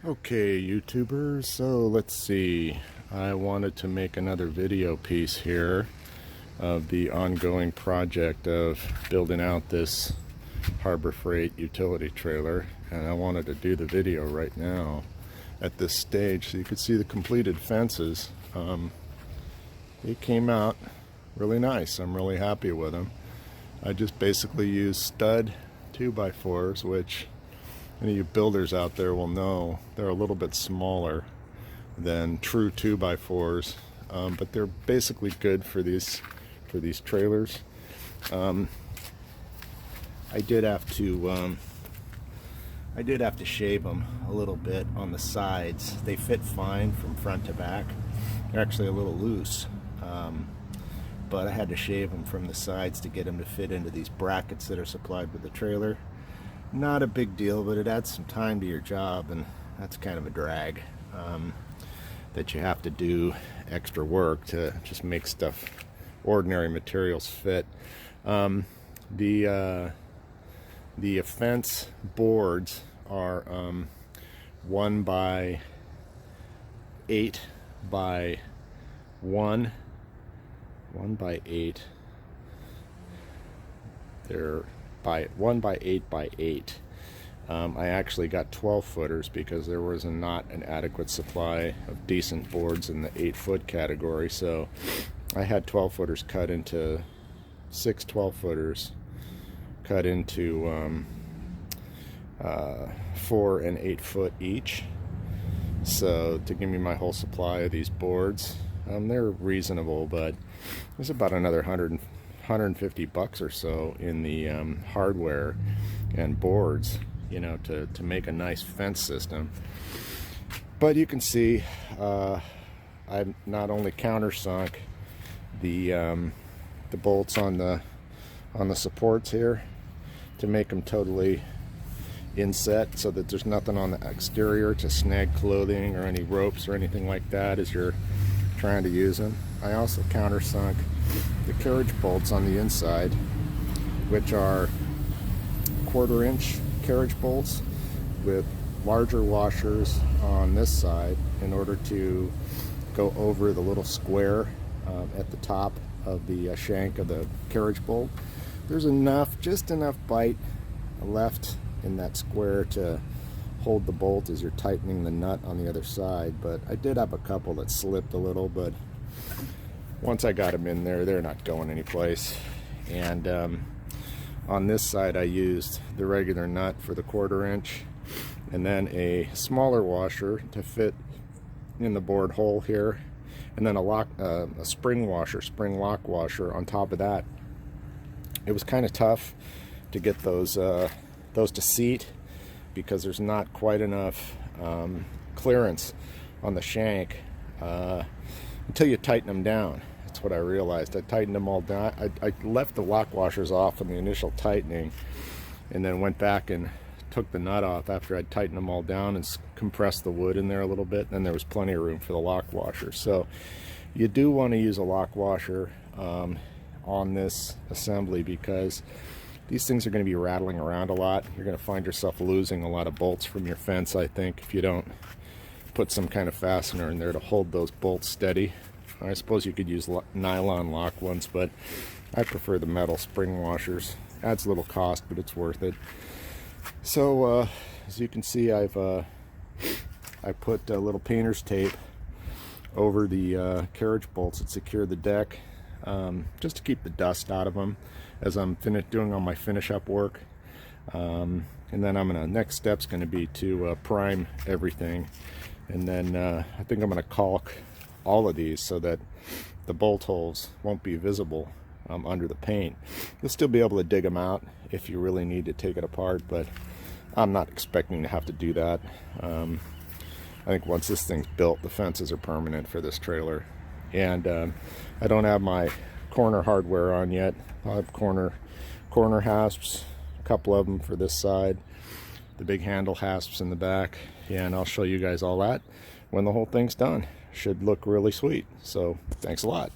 Okay, YouTubers, so let's see. I wanted to make another video piece here of the ongoing project of building out this Harbor Freight utility trailer, and I wanted to do the video right now at this stage so you could see the completed fences. They came out really nice. I'm really happy with them. I just basically used stud 2x4s, which any of you builders out there will know they're a little bit smaller than true 2x4s, but they're basically good for these trailers. I did have to shave them a little bit on the sides. They fit fine from front to back. They're actually a little loose, but I had to shave them from the sides to get them to fit into these brackets that are supplied with the trailer. Not a big deal, but it adds some time to your job, and that's kind of a drag, that you have to do extra work to just make stuff, ordinary materials fit. The fence boards are 1 by 8 by 1 by 8. They're by 1 by 8 by 8. I actually got 12 footers because there was not an adequate supply of decent boards in the 8-foot category, so I had 12 footers cut into 6 12-footers cut into 4 and 8 foot each, so to give me my whole supply of these boards. They're reasonable, but there's about another $150 or so in the hardware and boards, you know, to make a nice fence system. But you can see I've not only countersunk the bolts on the supports here to make them totally inset so that there's nothing on the exterior to snag clothing or any ropes or anything like that as you're trying to use them. I also countersunk the carriage bolts on the inside, which are 1/4-inch carriage bolts with larger washers on this side in order to go over the little square at the top of the shank of the carriage bolt. There's just enough bite left in that square to hold the bolt as you're tightening the nut on the other side, but I did have a couple that slipped a little, but once I got them in there, they're not going anyplace. And on this side I used the regular nut for the 1/4-inch and then a smaller washer to fit in the board hole here, and then a spring lock washer on top of that. It was kind of tough to get those to seat because there's not quite enough clearance on the shank until you tighten them down. That's what I realized. I tightened them all down. I left the lock washers off in the initial tightening and then went back and took the nut off after I'd tightened them all down and compressed the wood in there a little bit. Then there was plenty of room for the lock washer. So you do want to use a lock washer on this assembly because these things are going to be rattling around a lot. You're going to find yourself losing a lot of bolts from your fence, I think, if you don't put some kind of fastener in there to hold those bolts steady. I suppose you could use nylon lock ones, but I prefer the metal spring washers. Adds a little cost, but it's worth it. So as you can see, I put a little painter's tape over the carriage bolts that secure the deck, just to keep the dust out of them as I'm doing all my finish up work. And then next step's going to be to prime everything, and then I think I'm going to caulk all of these so that the bolt holes won't be visible under the paint. You'll still be able to dig them out if you really need to take it apart, but I'm not expecting to have to do that. I think once this thing's built, the fences are permanent for this trailer. And I don't have my corner hardware on yet. I'll have corner hasps, a couple of them for this side, the big handle hasps in the back, and I'll show you guys all that when the whole thing's done. Should look really sweet. So thanks a lot.